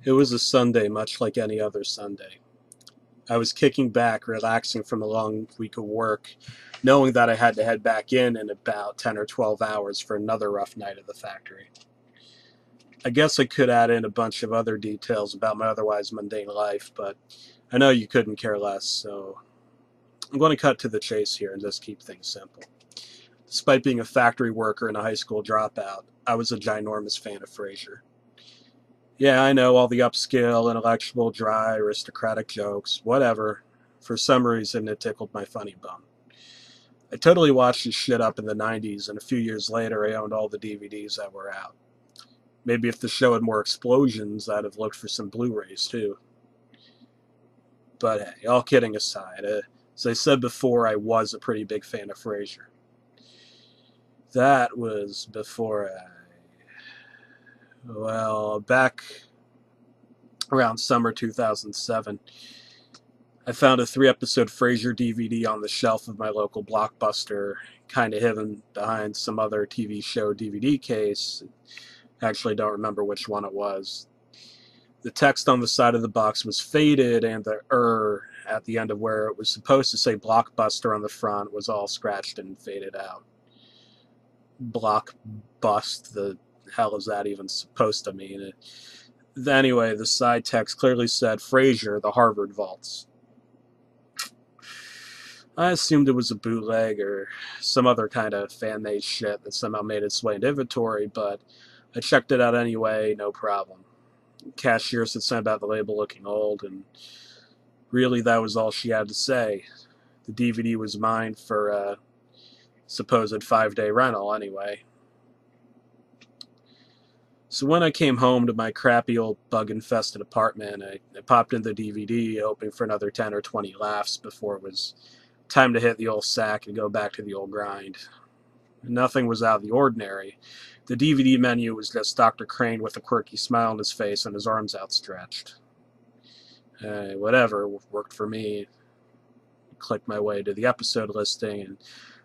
It was a Sunday, much like any other Sunday. I was kicking back, relaxing from a long week of work, knowing that I had to head back in about 10 or 12 hours for another rough night at the factory. I guess I could add in a bunch of other details about my otherwise mundane life, but I know you couldn't care less, so I'm going to cut to the chase here and just keep things simple. Despite being a factory worker and a high school dropout, I was a ginormous fan of Frasier. Yeah, I know all the upscale, intellectual, dry, aristocratic jokes, whatever. For some reason, it tickled my funny bone. I totally watched his shit up in the 90s, and a few years later, I owned all the DVDs that were out. Maybe if the show had more explosions, I'd have looked for some Blu-rays, too. But hey, all kidding aside, as I said before, I was a pretty big fan of Frasier. That was before back around summer 2007, I found a 3-episode Frasier DVD on the shelf of my local Blockbuster, kind of hidden behind some other TV show DVD case. Actually, don't remember which one it was. The text on the side of the box was faded, and the at the end of where it was supposed to say Blockbuster on the front was all scratched and faded out. Blockbust, the hell is that even supposed to mean? Anyway, the side text clearly said Frasier, the Harvard Vaults. I assumed it was a bootleg or some other kind of fan-made shit that somehow made its way into inventory, but I checked it out anyway, no problem. Cashier said something about the label looking old, and really that was all she had to say. The DVD was mine for a supposed 5-day rental anyway. So when I came home to my crappy old bug-infested apartment, I popped in the DVD hoping for another 10 or 20 laughs before it was time to hit the old sack and go back to the old grind. Nothing was out of the ordinary. The DVD menu was just Dr. Crane with a quirky smile on his face and his arms outstretched. Whatever, worked for me. Clicked my way to the episode listing, and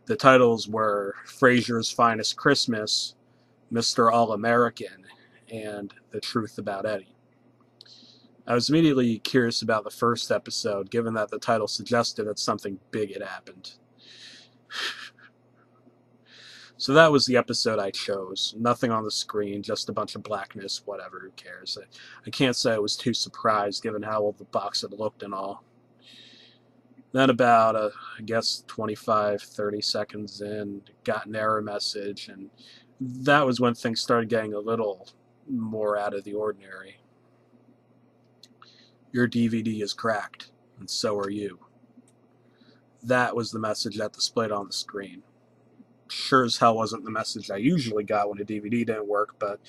the titles were Frasier's Finest Christmas, Mr. All-American, and The Truth About Eddie. I was immediately curious about the first episode, given that the title suggested that something big had happened. So that was the episode I chose. Nothing on the screen, just a bunch of blackness, whatever, who cares. I can't say I was too surprised, given how old the box had looked and all. Then about, I guess, 25, 30 seconds in, got an error message, and that was when things started getting a little more out of the ordinary. Your DVD is cracked, and so are you. That was the message that displayed on the screen. Sure as hell wasn't the message I usually got when a DVD didn't work, but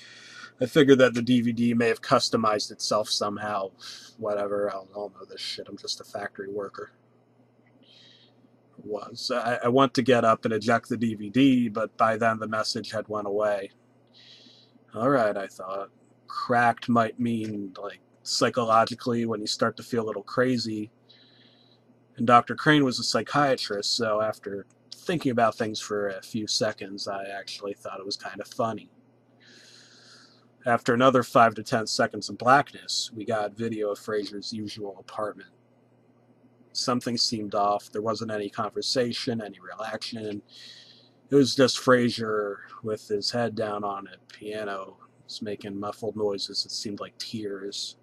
I figured that the DVD may have customized itself somehow. Whatever, I don't know this shit, I'm just a factory worker. I went to get up and eject the DVD, but by then the message had went away. Alright, I thought. Cracked might mean, psychologically, when you start to feel a little crazy. And Dr. Crane was a psychiatrist, so after thinking about things for a few seconds, I actually thought it was kind of funny. After another 5 to 10 seconds of blackness, we got video of Frasier's usual apartment. Something seemed off. There wasn't any conversation, any real action. It was just Frasier with his head down on a piano, just making muffled noises that seemed like tears.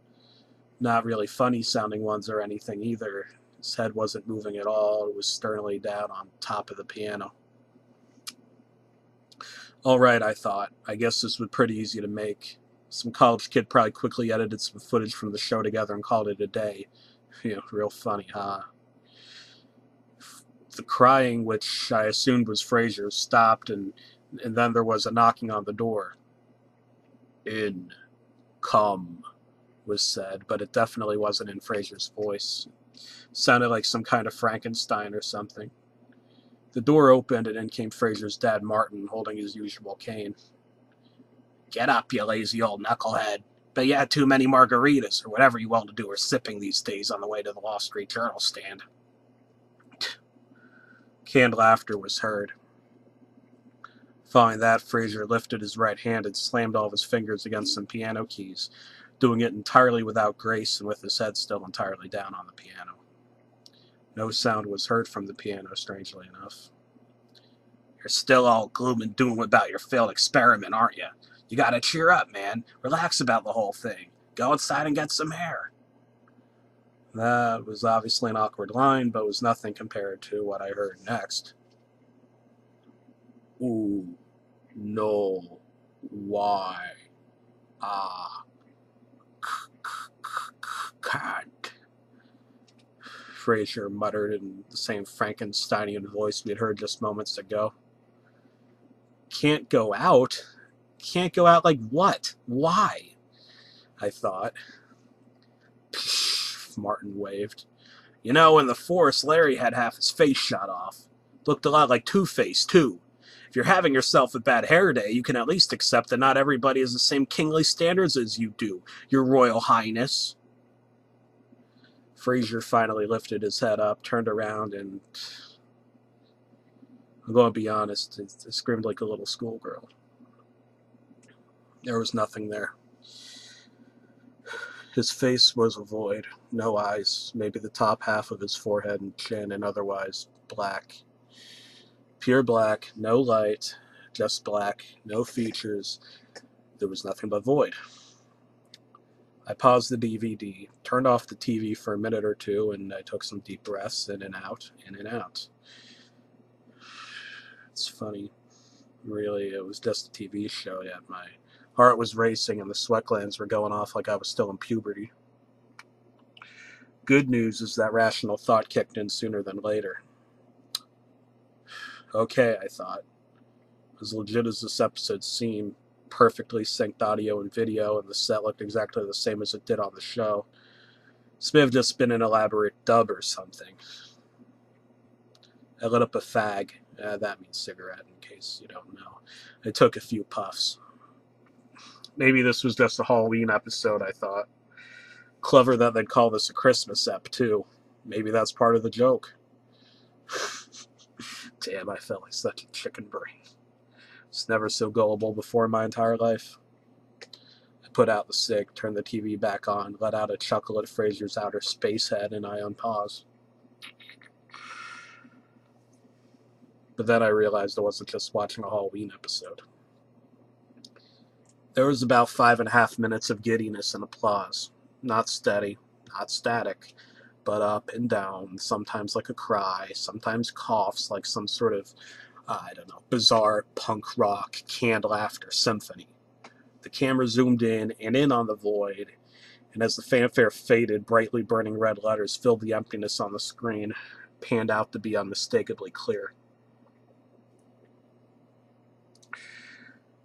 Not really funny sounding ones or anything either. His head wasn't moving at all. It was sternly down on top of the piano. Alright, I thought. I guess this was pretty easy to make. Some college kid probably quickly edited some footage from the show together and called it a day. Real funny, huh? The crying, which I assumed was Frasier, stopped, and then there was a knocking on the door. In. Come, was said, but it definitely wasn't in Frasier's voice. Sounded like some kind of Frankenstein or something. The door opened, and in came Frasier's dad, Martin, holding his usual cane. Get up, you lazy old knucklehead. Bet you had too many margaritas, or whatever you want to do are sipping these days on the way to the Wall Street Journal stand. Canned laughter was heard. Following that, Frasier lifted his right hand and slammed all of his fingers against some piano keys. doing it entirely without grace and with his head still entirely down on the piano. No sound was heard from the piano, strangely enough. You're still all gloom and doom about your failed experiment, aren't you? You gotta cheer up, man. Relax about the whole thing. Go outside and get some air. That was obviously an awkward line, but was nothing compared to what I heard next. Ooh, no, why? Ah, can't. Frasier muttered in the same Frankensteinian voice we had heard just moments ago. Can't go out? Can't go out like what? Why? I thought. Martin waved. You know, in the forest, Larry had half his face shot off. Looked a lot like Two-Face, too. If you're having yourself a bad hair day, you can at least accept that not everybody has the same kingly standards as you do, your royal highness. Frasier finally lifted his head up, turned around, and I'm going to be honest, it screamed like a little schoolgirl. There was nothing there. His face was a void, no eyes, maybe the top half of his forehead and chin, and otherwise black. Pure black, no light, just black, no features. There was nothing but void. I paused the DVD, turned off the TV for a minute or two, and I took some deep breaths in and out, in and out. It's funny. Really, it was just a TV show, yet my heart was racing and the sweat glands were going off like I was still in puberty. Good news is that rational thought kicked in sooner than later. Okay, I thought. As legit as this episode seemed, perfectly synced audio and video, and the set looked exactly the same as it did on the show. This may have just been an elaborate dub or something. I lit up a fag. That means cigarette, in case you don't know. I took a few puffs. Maybe this was just a Halloween episode, I thought. Clever that they'd call this a Christmas ep, too. Maybe that's part of the joke. Damn, I felt like such a chicken brain. Was never so gullible before in my entire life. I put out the cig, turned the TV back on, let out a chuckle at Frasier's outer space head, and I unpaused. But then I realized I wasn't just watching a Halloween episode. There was about 5.5 minutes of giddiness and applause. Not steady, not static, but up and down, sometimes like a cry, sometimes coughs like some sort of, bizarre punk rock, canned laughter symphony. The camera zoomed in and in on the void, and as the fanfare faded, brightly burning red letters filled the emptiness on the screen, panned out to be unmistakably clear.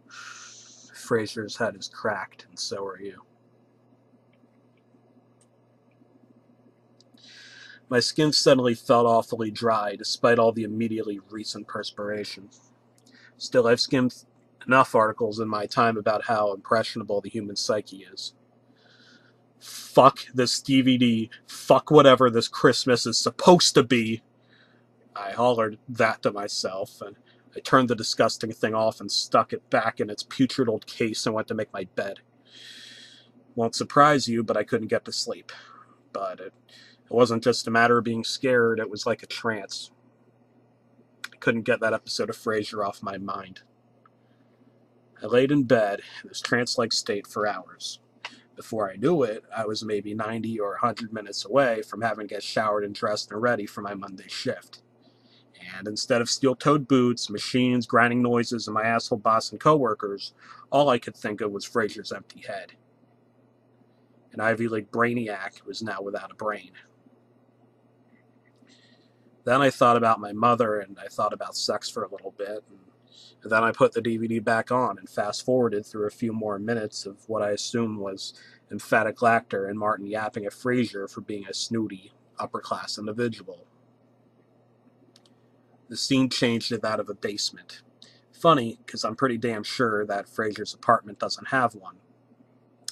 Frasier's head is cracked, and so are you. My skin suddenly felt awfully dry, despite all the immediately recent perspiration. Still, I've skimmed enough articles in my time about how impressionable the human psyche is. Fuck this DVD. Fuck whatever this Christmas is supposed to be. I hollered that to myself, and I turned the disgusting thing off and stuck it back in its putrid old case and went to make my bed. Won't surprise you, but I couldn't get to sleep. But it wasn't just a matter of being scared, it was like a trance. I couldn't get that episode of Frasier off my mind. I laid in bed, in this trance-like state, for hours. Before I knew it, I was maybe 90 or 100 minutes away from having to get showered and dressed and ready for my Monday shift. And instead of steel-toed boots, machines, grinding noises, and my asshole boss and coworkers, all I could think of was Frasier's empty head. An Ivy League brainiac was now without a brain. Then I thought about my mother, and I thought about sex for a little bit, and then I put the DVD back on and fast-forwarded through a few more minutes of what I assumed was emphatic laughter and Martin yapping at Frasier for being a snooty, upper-class individual. The scene changed to that of a basement. Funny, because I'm pretty damn sure that Frasier's apartment doesn't have one.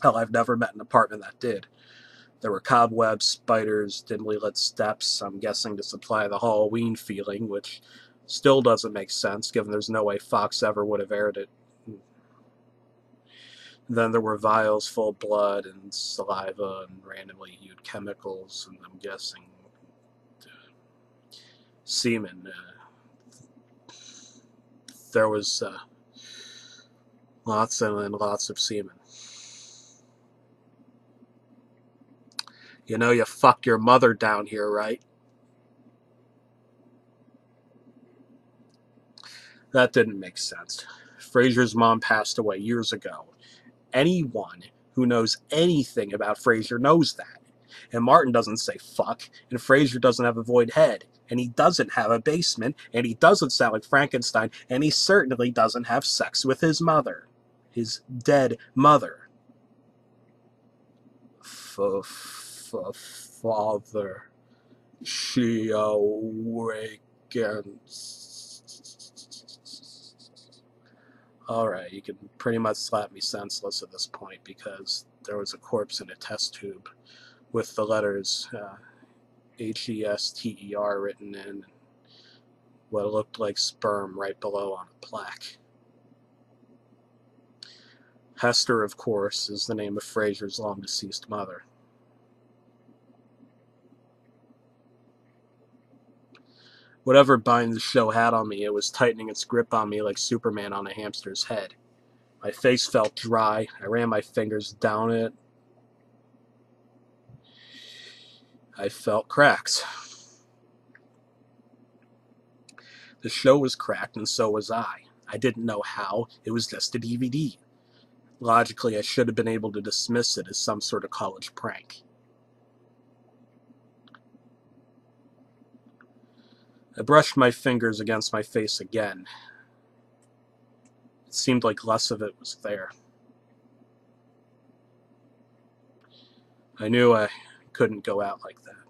Hell, I've never met an apartment that did. There were cobwebs, spiders, dimly lit steps, I'm guessing to supply the Halloween feeling, which still doesn't make sense, given there's no way Fox ever would have aired it. Then there were vials full of blood and saliva and randomly hued chemicals, and I'm guessing semen. There was lots and lots of semen. You know you fucked your mother down here, right? That didn't make sense. Frasier's mom passed away years ago. Anyone who knows anything about Frasier knows that. And Martin doesn't say fuck, and Frasier doesn't have a void head, and he doesn't have a basement, and he doesn't sound like Frankenstein, and he certainly doesn't have sex with his mother. His dead mother. Father, she awakens. Alright, you can pretty much slap me senseless at this point because there was a corpse in a test tube with the letters HESTER written in what looked like sperm right below on a plaque. Hester, of course, is the name of Frasier's long-deceased mother. Whatever bind the show had on me, it was tightening its grip on me like Superman on a hamster's head. My face felt dry. I ran my fingers down it. I felt cracks. The show was cracked, and so was I. I didn't know how. It was just a DVD. Logically, I should have been able to dismiss it as some sort of college prank. I brushed my fingers against my face again. It seemed like less of it was there. I knew I couldn't go out like that.